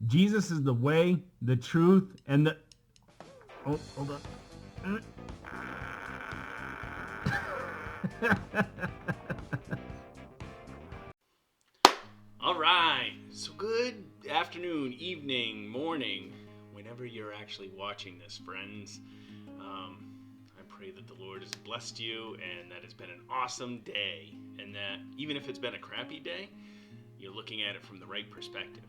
Jesus is the way, the truth, and the... Oh, hold on. All right. So good afternoon, evening, morning, whenever you're actually watching this, friends. I pray that the Lord has blessed you and that it's been an awesome day, and that even if it's been a crappy day, you're looking at it from the right perspective.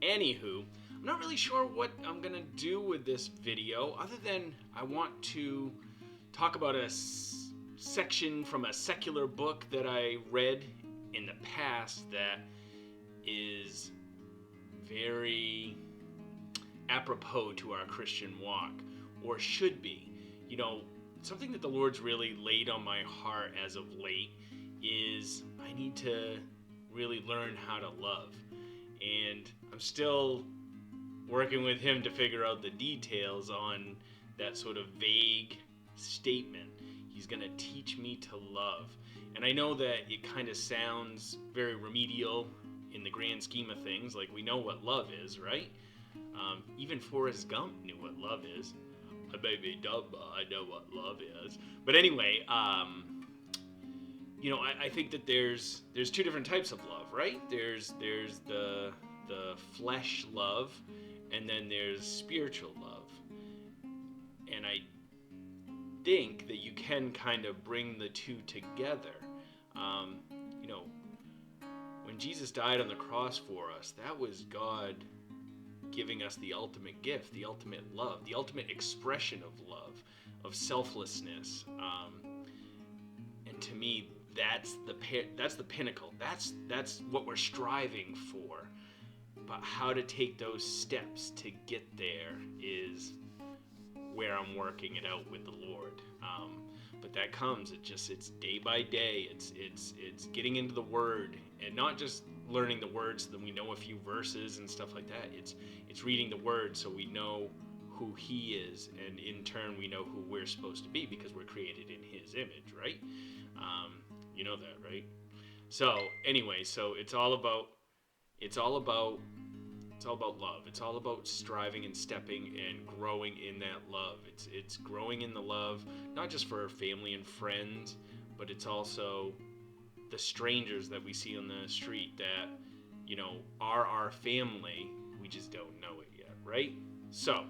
Anywho, I'm not really sure what I'm going to do with this video other than I want to talk about a section from a secular book that I read in the past that is very apropos to our Christian walk, or should be. You know, something that the Lord's really laid on my heart as of late is I need to really learn how to love. And I'm still working with Him to figure out the details on that sort of vague statement. He's going to teach me to love. And I know that it kind of sounds very remedial in the grand scheme of things. Like, we know what love is, right? Even Forrest Gump knew what love is. I may be dumb, but I know what love is. But anyway, I think that there's two different types of love, right? There's the flesh love, and then there's spiritual love. And I think that you can kind of bring the two together. When Jesus died on the cross for us, that was God giving us the ultimate gift, the ultimate love, the ultimate expression of love, of selflessness. And to me, that's the pinnacle. That's what we're striving for. But how to take those steps to get there is where I'm working it out with the Lord. But that comes. It's day by day. It's getting into the Word, and not just learning the words so that we know a few verses and stuff like that. It's reading the Word so we know who He is, and in turn we know who we're supposed to be because we're created in His image, right? You know that, right? So anyway, it's all about love. It's all about striving and stepping and growing in that love. It's growing in the love, not just for our family and friends, but it's also the strangers that we see on the street that, are our family. We just don't know it yet, right? So,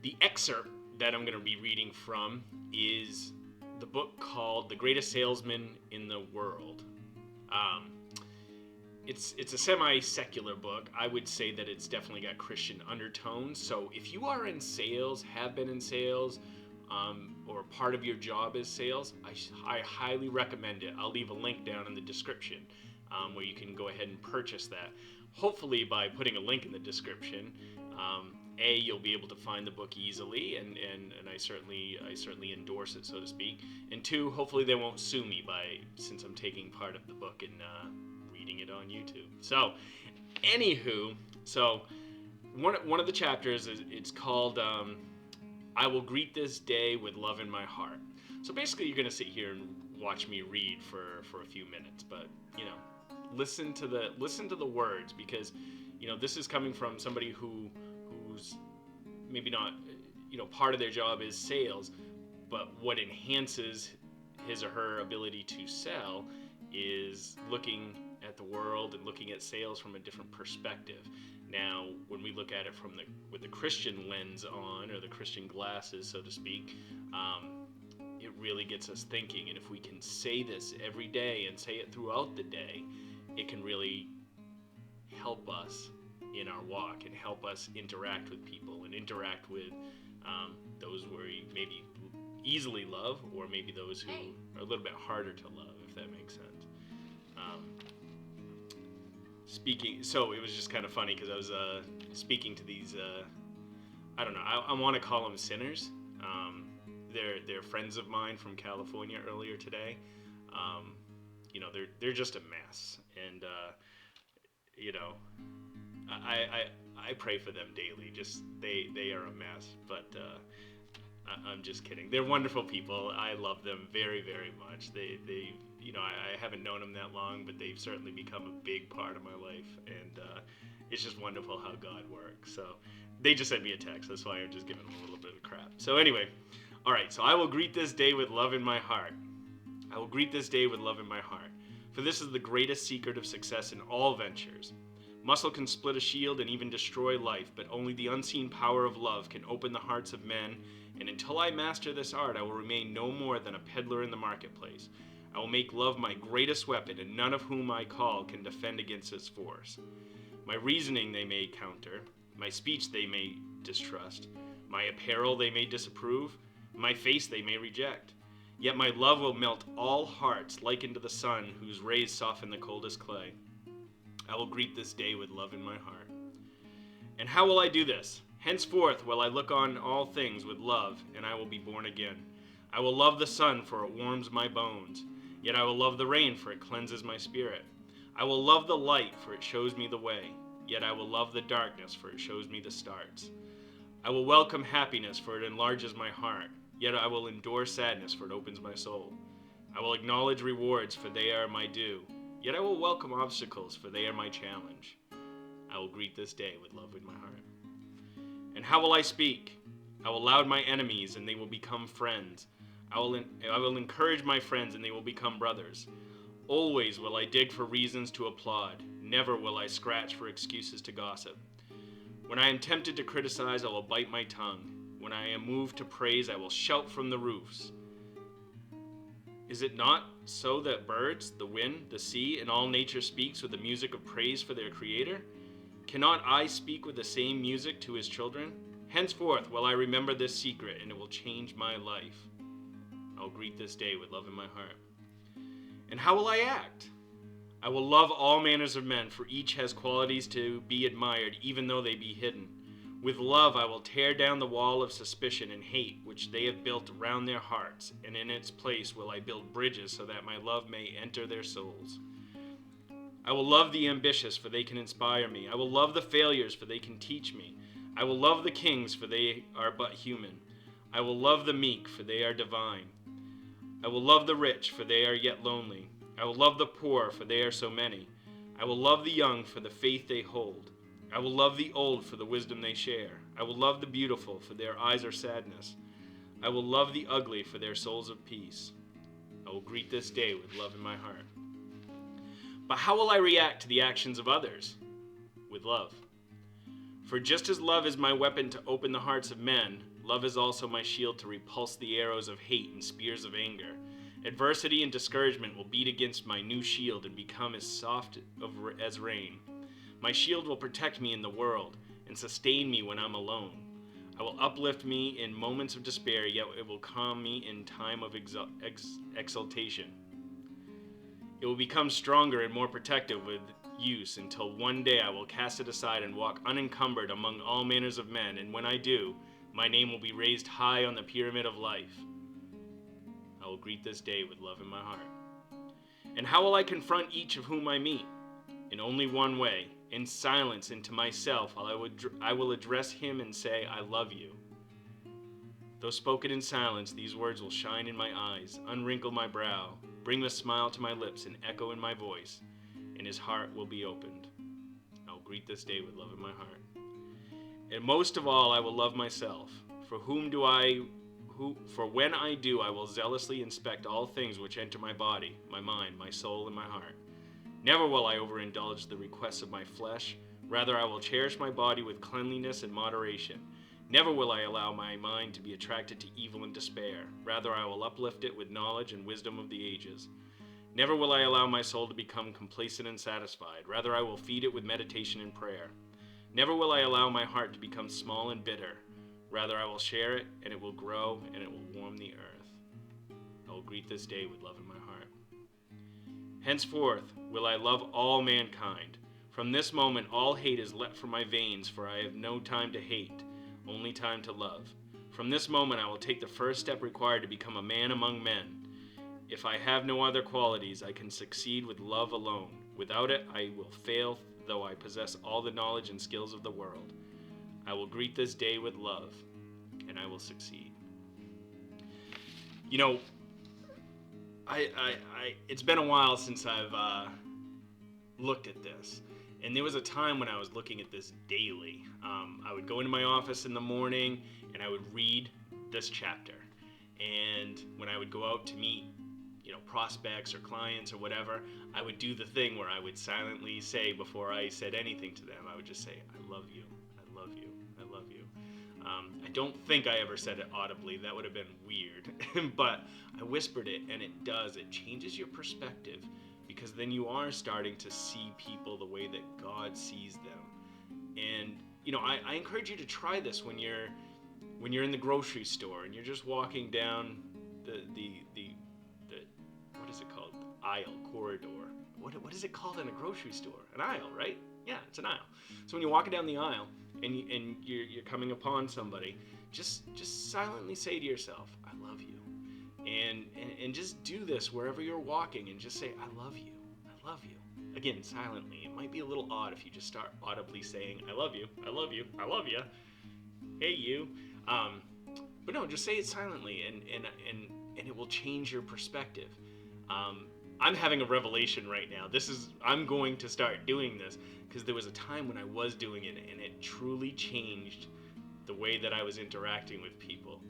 the excerpt that I'm going to be reading from is the book called The Greatest Salesman in the World. It's a semi-secular book. I would say that it's definitely got Christian undertones. So if you are in sales, have been in sales, or part of your job is sales, I highly recommend it. I'll leave a link down in the description where you can go ahead and purchase that. Hopefully by putting a link in the description, you'll be able to find the book easily, and I certainly endorse it, so to speak. And two, hopefully they won't sue me since I'm taking part of the book and reading it on YouTube. So, anywho, one of the chapters it's called "I Will Greet This Day with Love in My Heart." So basically, you're gonna sit here and watch me read for a few minutes, but listen to the words, because this is coming from somebody who's maybe not part of their job is sales, but what enhances his or her ability to sell is looking at the world and looking at sales from a different perspective. Now, when we look at it with the Christian lens on, or the Christian glasses, so to speak, it really gets us thinking. And if we can say this every day and say it throughout the day, it can really help us in our walk and help us interact with people and interact with those we maybe easily love, or maybe those who are a little bit harder to love, if that makes sense. So it was just kind of funny because I was speaking to these, I don't know, I want to call them sinners. They're friends of mine from California earlier today. They're just a mess, and I pray for them daily. Just they are a mess, but I'm just kidding. They're wonderful people. I love them very, very much. They I haven't known them that long, but they've certainly become a big part of my life, and it's just wonderful how God works. So they just sent me a text. That's why I'm just giving them a little bit of crap. So anyway, all right. So I will greet this day with love in my heart. I will greet this day with love in my heart. For this is the greatest secret of success in all ventures. Muscle can split a shield and even destroy life, but only the unseen power of love can open the hearts of men, and until I master this art, I will remain no more than a peddler in the marketplace. I will make love my greatest weapon, and none of whom I call can defend against its force. My reasoning they may counter, my speech they may distrust, my apparel they may disapprove, my face they may reject. Yet my love will melt all hearts likened to the sun, whose rays soften the coldest clay. I will greet this day with love in my heart. And how will I do this? Henceforth will I look on all things with love, and I will be born again. I will love the sun, for it warms my bones. Yet I will love the rain, for it cleanses my spirit. I will love the light, for it shows me the way. Yet I will love the darkness, for it shows me the stars. I will welcome happiness, for it enlarges my heart. Yet I will endure sadness, for it opens my soul. I will acknowledge rewards, for they are my due. Yet I will welcome obstacles, for they are my challenge. I will greet this day with love in my heart. And how will I speak? I will laud my enemies, and they will become friends. I will encourage my friends, and they will become brothers. Always will I dig for reasons to applaud. Never will I scratch for excuses to gossip. When I am tempted to criticize, I will bite my tongue. When I am moved to praise, I will shout from the roofs. Is it not so that birds, the wind, the sea, and all nature speaks with the music of praise for their Creator? Cannot I speak with the same music to his children? Henceforth will I remember this secret, and it will change my life. I will greet this day with love in my heart. And how will I act? I will love all manners of men, for each has qualities to be admired, even though they be hidden. With love I will tear down the wall of suspicion and hate which they have built around their hearts, and in its place will I build bridges so that my love may enter their souls. I will love the ambitious, for they can inspire me. I will love the failures, for they can teach me. I will love the kings, for they are but human. I will love the meek, for they are divine. I will love the rich, for they are yet lonely. I will love the poor, for they are so many. I will love the young for the faith they hold. I will love the old for the wisdom they share. I will love the beautiful, for their eyes are sadness. I will love the ugly, for their souls of peace. I will greet this day with love in my heart. But how will I react to the actions of others? With love. For just as love is my weapon to open the hearts of men, love is also my shield to repulse the arrows of hate and spears of anger. Adversity and discouragement will beat against my new shield and become as soft as rain. My shield will protect me in the world and sustain me when I'm alone. I will uplift me in moments of despair, yet it will calm me in time of exultation. It will become stronger and more protective with use until one day I will cast it aside and walk unencumbered among all manners of men, and when I do, my name will be raised high on the pyramid of life. I will greet this day with love in my heart. And how will I confront each of whom I meet? In only one way, in silence and to myself, I will address him and say, I love you. Though spoken in silence, these words will shine in my eyes, unwrinkle my brow, bring a smile to my lips and echo in my voice, and his heart will be opened. I will greet this day with love in my heart. And most of all, I will love myself. For when I do, I will zealously inspect all things which enter my body, my mind, my soul, and my heart. Never will I overindulge the requests of my flesh. Rather, I will cherish my body with cleanliness and moderation. Never will I allow my mind to be attracted to evil and despair. Rather, I will uplift it with knowledge and wisdom of the ages. Never will I allow my soul to become complacent and satisfied. Rather, I will feed it with meditation and prayer. Never will I allow my heart to become small and bitter. Rather, I will share it, and it will grow, and it will warm the earth. I will greet this day with love in my heart. Henceforth will I love all mankind. From this moment, all hate is let from my veins, for I have no time to hate, only time to love. From this moment, I will take the first step required to become a man among men. If I have no other qualities, I can succeed with love alone. Without it, I will fail, though I possess all the knowledge and skills of the world. I will greet this day with love, and I will succeed. You know, it's been a while since I've looked at this, And there was a time when I was looking at this daily. I would go into my office in the morning and I would read this chapter. And when I would go out to meet, prospects or clients or whatever, I would do the thing where I would silently say, before I said anything to them, I would just say, I love you, I love you, I love you. I don't think I ever said it audibly. That would have been weird. But I whispered it, and it does. It changes your perspective, because then you are starting to see people the way that God sees them. And I encourage you to try this when you're in the grocery store and you're just walking down the what is it called? Aisle, corridor. What is it called in a grocery store? An aisle, right? Yeah, it's an aisle. So when you're walking down the aisle and you're coming upon somebody, just silently say to yourself, I love you. And just do this wherever you're walking, and just say, I love you. I love you. Again, silently. It might be a little odd if you just start audibly saying, I love you. I love you. I love you. Hey, you. But no, just say it silently, and it will change your perspective. I'm having a revelation right now. I'm going to start doing this, because there was a time when I was doing it, and it truly changed the way that I was interacting with people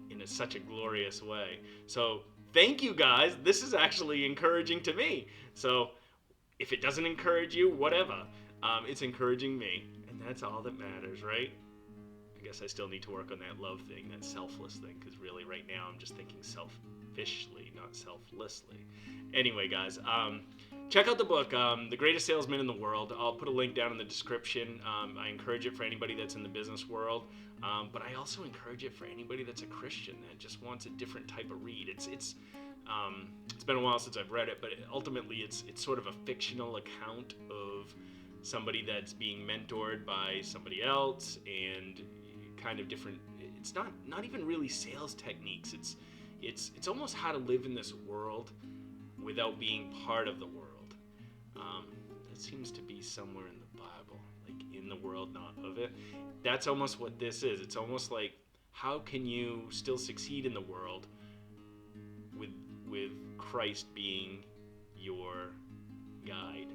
in such a glorious way. So thank you, guys. This is actually encouraging to me. So if it doesn't encourage you, whatever. It's encouraging me, and that's all that matters, right? I guess I still need to work on that love thing, that selfless thing, because really right now I'm just thinking selfishly, not selflessly. Anyway, guys, check out the book, The Greatest Salesman in the World. I'll put a link down in the description. I encourage it for anybody that's in the business world, but I also encourage it for anybody that's a Christian that just wants a different type of read. It's been a while since I've read it, but ultimately it's sort of a fictional account of somebody that's being mentored by somebody else, and kind of different. It's not even really sales techniques. It's almost how to live in this world without being part of the world. It seems to be somewhere in the Bible, like in the world, not of it. That's almost what this is. It's almost like, how can you still succeed in the world with Christ being your guide?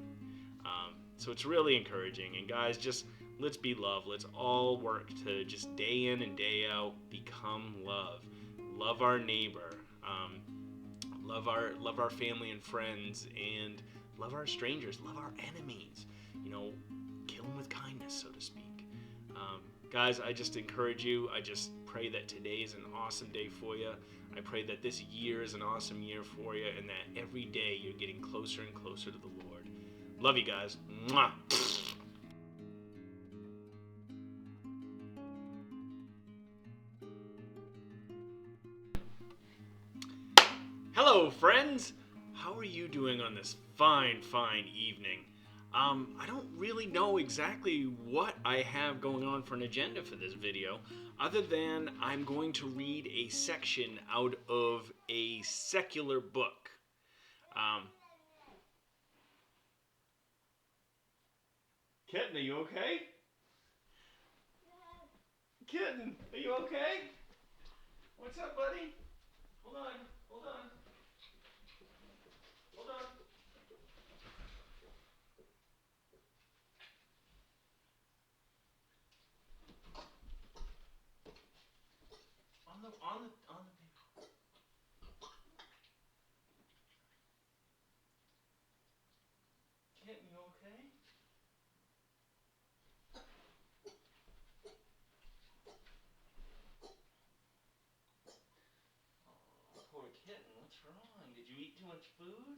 So it's really encouraging. And guys, just let's be love. Let's all work to just day in and day out become love. Love our neighbor. Love our family and friends, and love our strangers. Love our enemies. Kill them with kindness, so to speak. Guys, I just encourage you. I just pray that today is an awesome day for you. I pray that this year is an awesome year for you, and that every day you're getting closer and closer to the Lord. Love you guys. Mwah. Hello, friends. How are you doing on this fine evening? I don't really know exactly what I have going on for an agenda for this video, other than I'm going to read a section out of a secular book. Kitten, are you okay? Kitten, are you okay? What's up, buddy? Hold on. Hold on. On the paper. Kitten, you okay? Oh, poor kitten. What's wrong? Did you eat too much food?